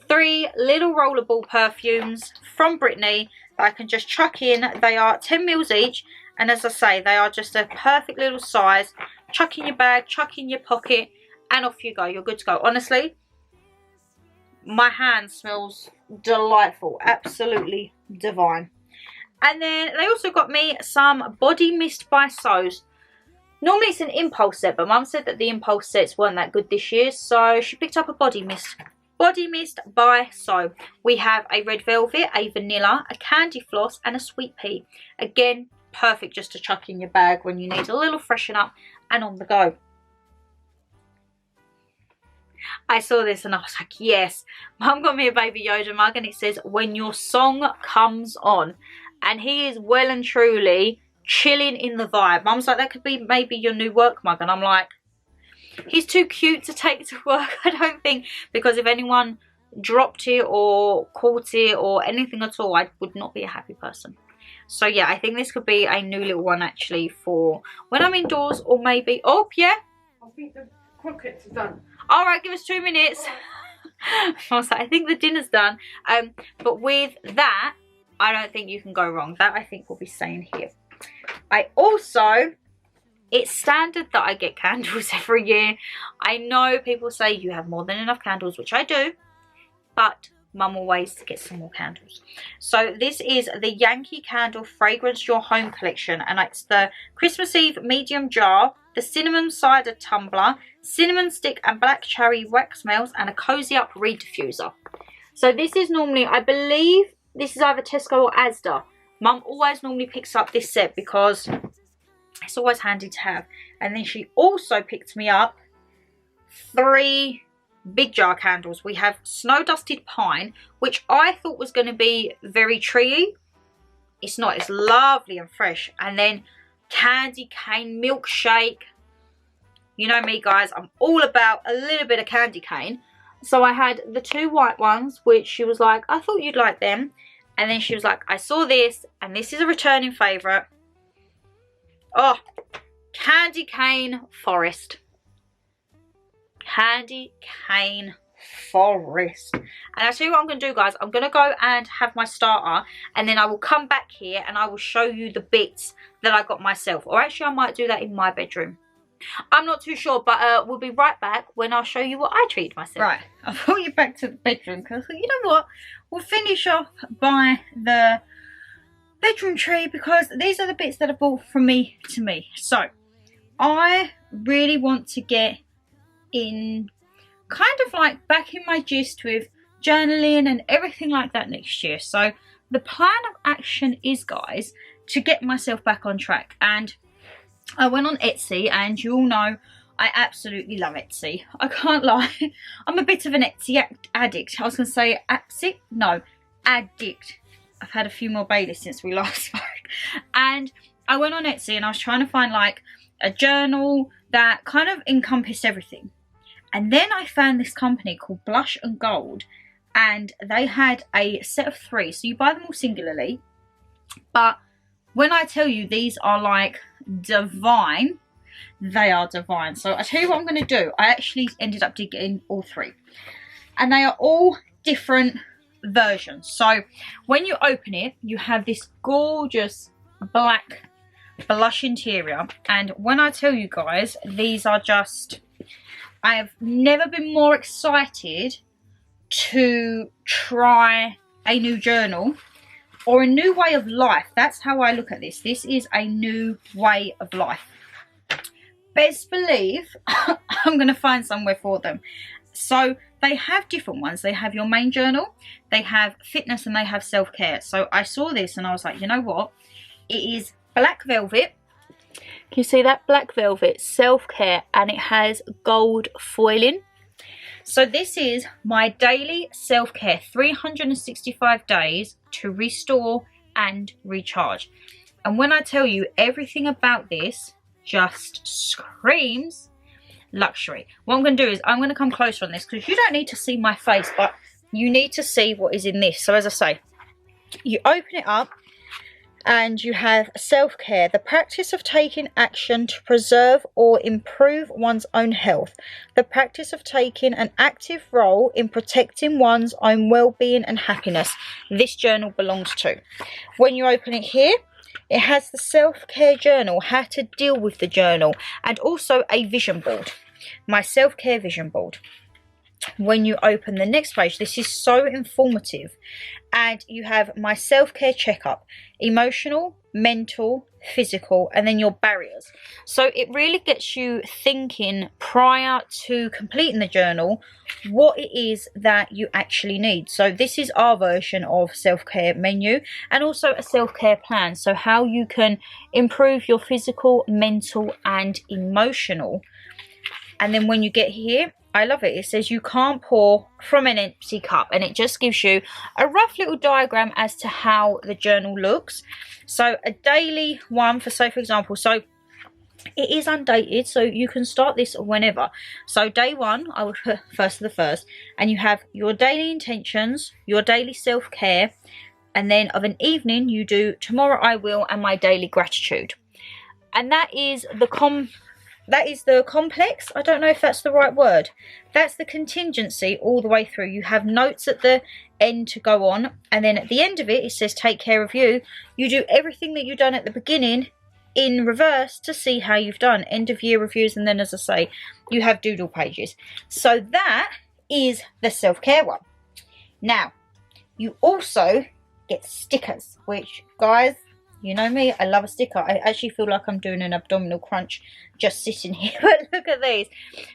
3 little rollerball perfumes from Brittany that I can just chuck in. They are 10 mils each, and as I say, they are just a perfect little size. Chuck in your bag, chuck in your pocket, and off you go. You're good to go. Honestly, my hand smells delightful, absolutely divine. And then they also got me some body mist by So's. Normally it's an impulse set, but mum said that the impulse sets weren't that good this year, so she picked up a body mist. Body mist by So. We have a red velvet, a vanilla, a candy floss, and a sweet pea. Again, perfect just to chuck in your bag when you need a little freshen up and on the go. I saw this and I was like, yes. Mum got me a Baby Yoda mug, and it says, when your song comes on. And he is well and truly chilling in the vibe. Mum's like, that could be maybe your new work mug. And I'm like, he's too cute to take to work, I don't think. Because if anyone dropped it or caught it or anything at all, I would not be a happy person. So yeah, I think this could be a new little one actually for when I'm indoors, or maybe, oh yeah. I think the croquettes are done. All right, give us 2 minutes. I was like, I think the dinner's done. But with that, I don't think you can go wrong. That I think will be staying here. I also, it's standard that I get candles every year. I know people say you have more than enough candles, which I do, but mum always gets some more candles. So this is the Yankee Candle Fragrance Your Home collection, and it's the Christmas Eve medium jar, the cinnamon cider tumbler, cinnamon stick and black cherry wax melts, and a cozy up reed diffuser. So this is normally, I believe this is either Tesco or Asda. Mum always normally picks up this set because it's always handy to have. And then she also picked me up 3 big jar candles. We have Snow Dusted Pine, which I thought was going to be very treey. It's not. It's lovely and fresh. And then Candy Cane Milkshake. You know me, guys, I'm all about a little bit of candy cane. So I had the 2 white ones, which she was like, I thought you'd like them. And then she was like, I saw this, and this is a returning favourite. Oh, Candy Cane Forest. Candy Cane Forest. And I'll tell you what I'm going to do, guys. I'm going to go and have my starter, and then I will come back here and I will show you the bits that I got myself. Or actually, I might do that in my bedroom. I'm not too sure, but we'll be right back when I'll show you what I treated myself. Right, I've brought you back to the bedroom because you know what? We'll finish off by the bedroom tree because these are the bits that are brought from me to me. So, I really want to get in kind of like back in my gist with journaling and everything like that next year. So, the plan of action is, guys, to get myself back on track. And I went on Etsy, and you all know I absolutely love Etsy. I can't lie. I'm a bit of an Etsy addict. I was going to say addict. I've had a few more Baileys since we last spoke. And I went on Etsy and I was trying to find like a journal that kind of encompassed everything. And then I found this company called Blush and Gold. And they had a set of 3. So you buy them all singularly. But when I tell you these are like divine, they are divine. So I tell you what I'm going to do. I actually ended up getting all 3. And they are all different versions. So when you open it, you have this gorgeous black blush interior. And when I tell you guys, these are just... I have never been more excited to try a new journal or a new way of life. That's how I look at this. This is a new way of life. Best believe I'm going to find somewhere for them. So they have different ones. They have your main journal, they have fitness, and they have self-care. So I saw this and I was like, you know what? It is black velvet. Can you see that? Black velvet, self-care, and it has gold foiling. So this is my daily self-care, 365 days to restore and recharge. And when I tell you, everything about this just screams luxury. What I'm going to do is I'm going to come closer on this because you don't need to see my face, but you need to see what is in this. So as I say, you open it up and you have self-care, the practice of taking action to preserve or improve one's own health, the practice of taking an active role in protecting one's own well-being and happiness. This journal belongs to. When you open it here, it has the self-care journal, how to deal with the journal, and also a vision board, my self-care vision board. When you open the next page, this is so informative, and you have my self-care checkup, emotional, mental, physical, and then your barriers. So it really gets you thinking prior to completing the journal what it is that you actually need. So this is our version of self-care menu, and also a self-care plan, so how you can improve your physical, mental, and emotional. And then when you get here, I love it. It says you can't pour from an empty cup, and it just gives you a rough little diagram as to how the journal looks. So a daily one for, say for example, so it is undated, so you can start this whenever. So day 1, I would put 1st of the 1st, and you have your daily intentions, your daily self-care, and then of an evening you do tomorrow I will and my daily gratitude. And that is the complex, I don't know if that's the right word. That's the contingency all the way through. You have notes at the end to go on, and then at the end of it, it says take care of you. You do everything that you've done at the beginning in reverse to see how you've done. End of year reviews, and then as I say, you have doodle pages. So that is the self-care one. Now, you also get stickers, which, guys, you know me, I love a sticker. I actually feel like I'm doing an abdominal crunch just sitting here. But look at these.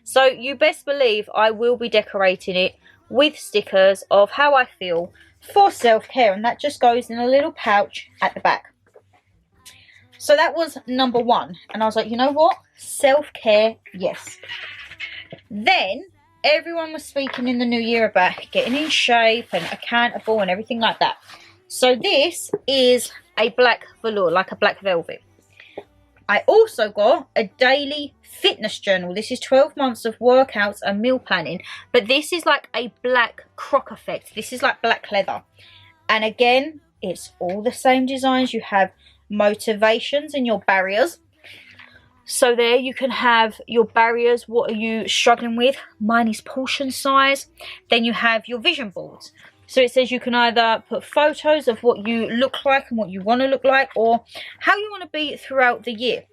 So you best believe I will be decorating it with stickers of how I feel for self-care. And that just goes in a little pouch at the back. So that was number 1. And I was like, you know what? Self-care, yes. Then everyone was speaking in the new year about getting in shape and accountable and everything like that. So this is a black velour, like a black velvet. I also got a daily fitness journal. This is 12 months of workouts and meal planning, but this is like a black croc effect. This is like black leather. And again, it's all the same designs. You have motivations and your barriers. So there you can have your barriers. What are you struggling with? Mine is portion size. Then you have your vision boards. So it says you can either put photos of what you look like and what you want to look like, or how you want to be throughout the year.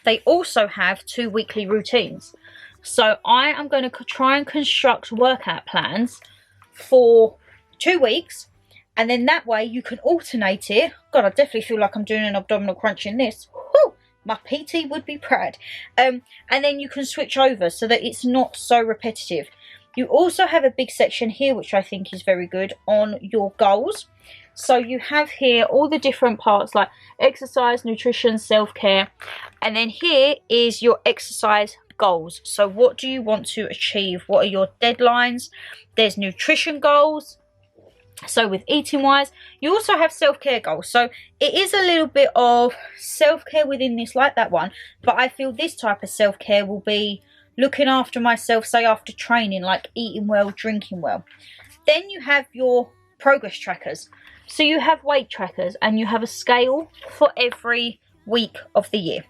they also have 2 weekly routines. So I am going to try and construct workout plans for 2 weeks, and then that way you can alternate it. God, I definitely feel like I'm doing an abdominal crunch in this. Woo! My PT would be proud. And then you can switch over so that it's not so repetitive. You also have a big section here, which I think is very good, on your goals. So you have here all the different parts like exercise, nutrition, self-care. And then here is your exercise goals. So what do you want to achieve? What are your deadlines? There's nutrition goals. So with eating wise, you also have self-care goals. So it is a little bit of self-care within this, like that one. But I feel this type of self-care will be looking after myself, say after training, like eating well, drinking well. Then you have your progress trackers. So you have weight trackers and you have a scale for every week of the year.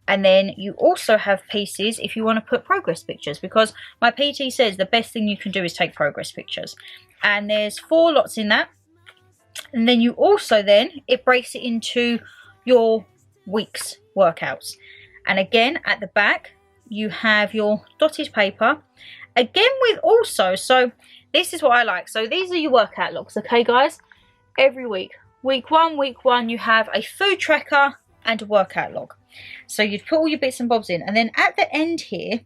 And then you also have pieces if you want to put progress pictures, because my PT says the best thing you can do is take progress pictures. And there's 4 lots in that. And then you also it breaks it into your week's workouts. And again, at the back, you have your dotted paper. Again with also, so this is what I like. So these are your workout logs, okay guys? Every week. Week one, you have a food tracker and a workout log. So you'd put all your bits and bobs in, and then at the end here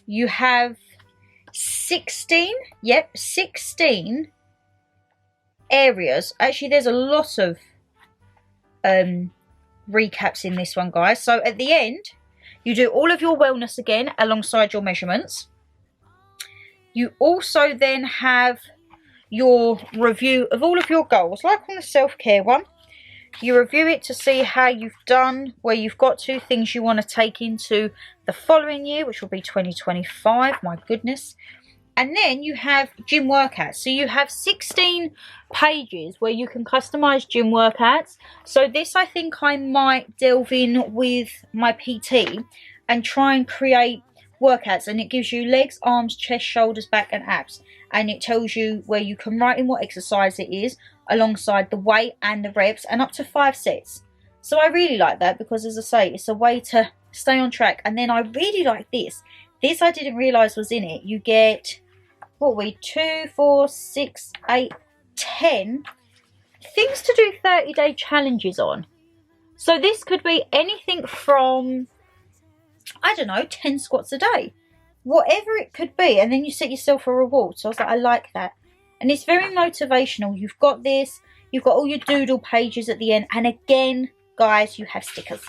you have 16 areas. Actually, there's a lot of recaps in this one, guys. So at the end you do all of your wellness again alongside your measurements. You also then have your review of all of your goals, like on the self-care one. You review it to see how you've done, where you've got to, things you want to take into the following year, which will be 2025, my goodness. And then you have gym workouts. So you have 16 pages where you can customize gym workouts. So this, I think I might delve in with my PT and try and create workouts. And it gives you legs, arms, chest, shoulders, back and abs. And it tells you where you can write in what exercise it is, alongside the weight and the reps, and up to 5 sets. So I really like that, because as I say, it's a way to stay on track. And then I really like this. This I didn't realise was in it. You get, what are we, 2, 4, 6, 8, 10 things to do 30-day challenges on. So this could be anything from, I don't know, 10 squats a day. Whatever it could be. And then you set yourself a reward. So I was like, I like that. And it's very motivational. You've got this. You've got all your doodle pages at the end. And again, guys, you have stickers.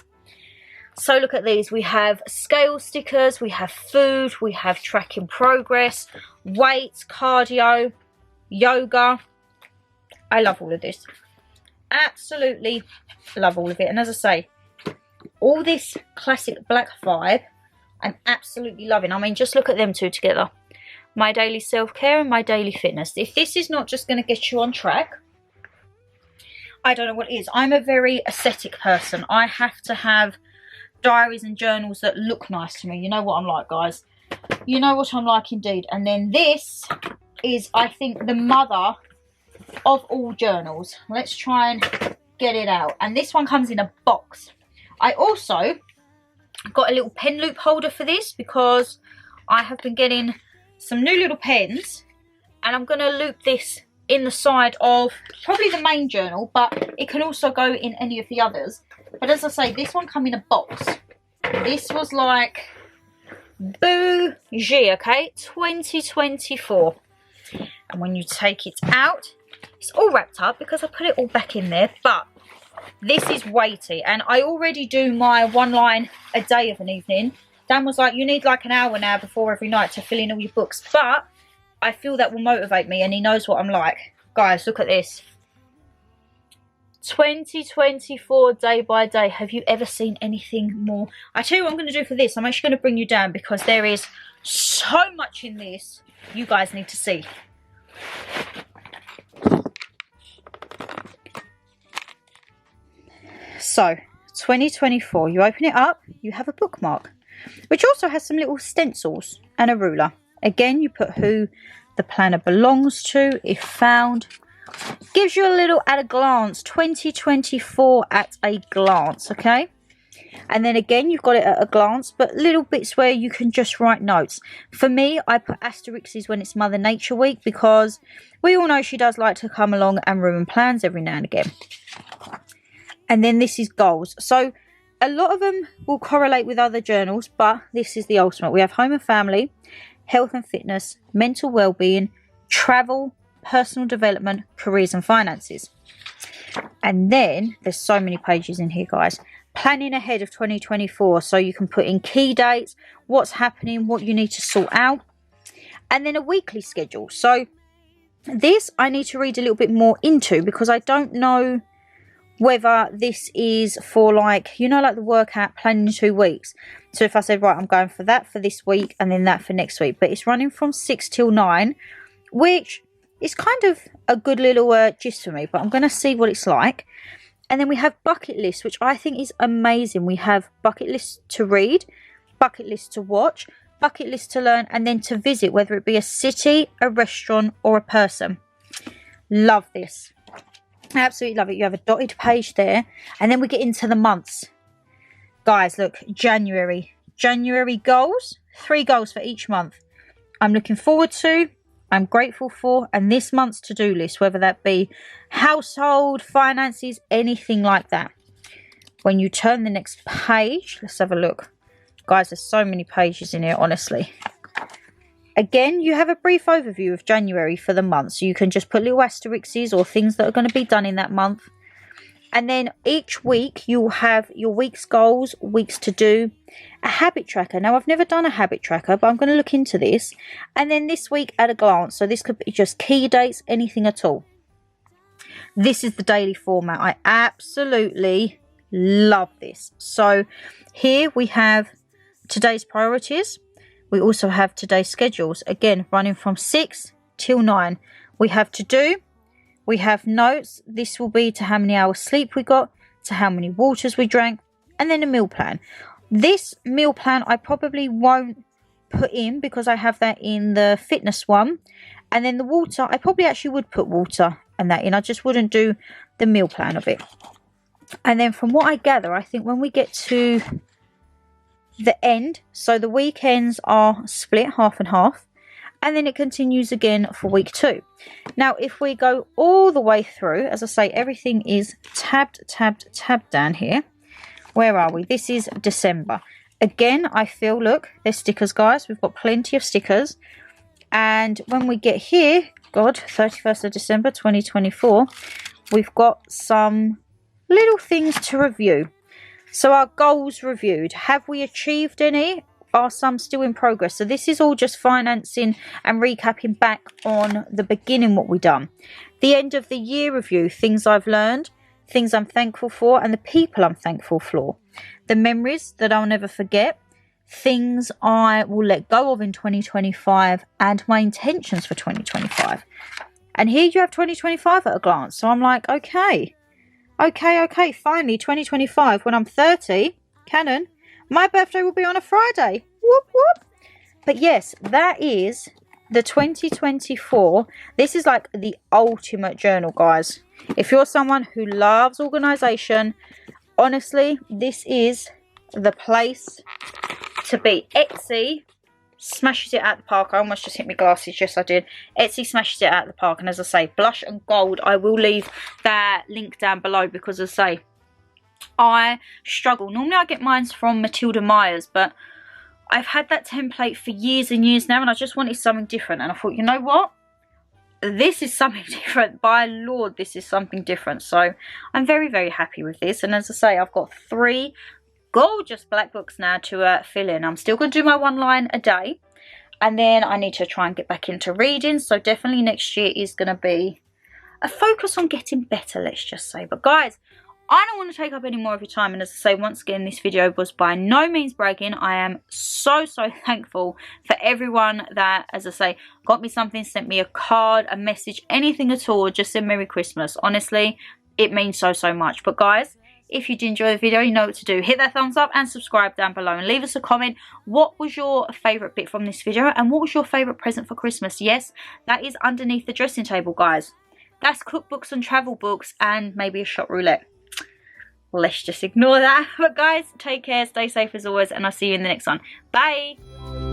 So look at these. We have scale stickers. We have food. We have tracking progress, weights, cardio, yoga. I love all of this. Absolutely love all of it. And as I say, all this classic black vibe, I'm absolutely loving. I mean, just look at them two together. My daily self-care and my daily fitness. If this is not just going to get you on track, I don't know what it is. I'm a very aesthetic person. I have to have diaries and journals that look nice to me. You know what I'm like, guys. You know what I'm like indeed. And then this is, I think, the mother of all journals. Let's try and get it out. And this one comes in a box. I also got a little pen loop holder for this, because I have been getting some new little pens, and I'm going to loop this in the side of probably the main journal, but it can also go in any of the others. But as I say, this one come in a box. This was like bougie, okay, 2024. And when you take it out, it's all wrapped up because I put it all back in there. But this is weighty, and I already do my 1 line a day of an evening. Dan was like, you need like an hour now before every night to fill in all your books. But I feel that will motivate me, and he knows what I'm like. Guys, look at this. 2024 day by day. Have you ever seen anything more? I tell you what I'm going to do for this. I'm actually going to bring you down, because there is so much in this you guys need to see. So, 2024, you open it up, you have a bookmark, which also has some little stencils and a ruler. Again, you put who the planner belongs to, if found. Gives you a little at a glance, 2024 at a glance, okay? And then again, you've got it at a glance, but little bits where you can just write notes. For me, I put asterisks when it's Mother Nature Week, because we all know she does like to come along and ruin plans every now and again. And then this is goals. So a lot of them will correlate with other journals, but this is the ultimate. We have home and family, health and fitness, mental well-being, travel, personal development, careers and finances. And then there's so many pages in here, guys. Planning ahead of 2024, so you can put in key dates, what's happening, what you need to sort out. And then a weekly schedule. So this I need to read a little bit more into, because I don't know whether this is for, like, you know, like the workout planning 2 weeks. So if I said, right, I'm going for that for this week and then that for next week, but it's running from 6 till 9, which is kind of a good little gist for me, but I'm going to see what it's like. And then we have bucket lists, which I think is amazing. We have bucket lists to read, bucket lists to watch, bucket lists to learn, and then to visit, whether it be a city, a restaurant or a person. Love this. Absolutely love it. You have a dotted page there, and then we get into the months. Guys, look, January goals, 3 goals for each month. I'm looking forward to, I'm grateful for, and this month's to-do list, whether that be household, finances, anything like that. When you turn the next page, let's have a look. Guys, there's so many pages in here, honestly. Again, you have a brief overview of January for the month, so you can just put little asterisks or things that are going to be done in that month. And then each week you'll have your week's goals, weeks to do, a habit tracker. Now, I've never done a habit tracker, but I'm going to look into this. And then this week at a glance, so this could be just key dates, anything at all. This is the daily format. I absolutely love this. So here we have today's priorities. We also have today's schedules, again, running from 6 till 9. We have to do, we have notes. This will be to how many hours sleep we got, to how many waters we drank, and then a meal plan. This meal plan I probably won't put in, because I have that in the fitness one. And then the water, I probably actually would put water and that in. I just wouldn't do the meal plan of it. And then from what I gather, I think when we get to the end, so the weekends are split half and half, and then it continues again for week 2. Now, if we go all the way through, as I say, everything is tabbed down here. Where are we? This is December. Again, I feel, look, there's stickers, guys. We've got plenty of stickers. And when we get here, God, 31st of December 2024, we've got some little things to review. So our goals reviewed. Have we achieved any? Are some still in progress? So this is all just financing and recapping back on the beginning, what we done. The end of the year review, things I've learned, things I'm thankful for, and the people I'm thankful for. The memories that I'll never forget, things I will let go of in 2025, and my intentions for 2025. And here you have 2025 at a glance. So I'm like, okay, finally 2025, when I'm 30, canon, my birthday will be on a Friday. Whoop, whoop. But yes, that is the 2024. This is like the ultimate journal, guys. If you're someone who loves organisation, honestly, this is the place to be. Etsy smashes it at the park. I almost just hit my glasses. Yes, I did. Etsy smashes it at the park. And as I say, blush and gold, I will leave that link down below, because as I say, I struggle. Normally I get mine from Matilda Myers, but I've had that template for years and years now, and I just wanted something different. And I thought, you know what? This is something different. By Lord, this is something different. So I'm very, very happy with this. And as I say, I've got 3 gorgeous black books now to fill in. I'm still going to do my 1 line a day, and then I need to try and get back into reading. So definitely next year is going to be a focus on getting better, let's just say. But guys, I don't want to take up any more of your time, and as I say, once again, this video was by no means bragging. I am so thankful for everyone that, as I say, got me something, sent me a card, a message, anything at all, just said Merry Christmas. Honestly, it means so much. But guys, if you did enjoy the video, you know what to do. Hit that thumbs up and subscribe down below, and leave us a comment. What was your favourite bit from this video, and what was your favourite present for Christmas? Yes, that is underneath the dressing table, guys. That's cookbooks and travel books, and maybe a shop roulette. let's just ignore that. But guys, take care, stay safe as always, and I'll see you in the next one. Bye.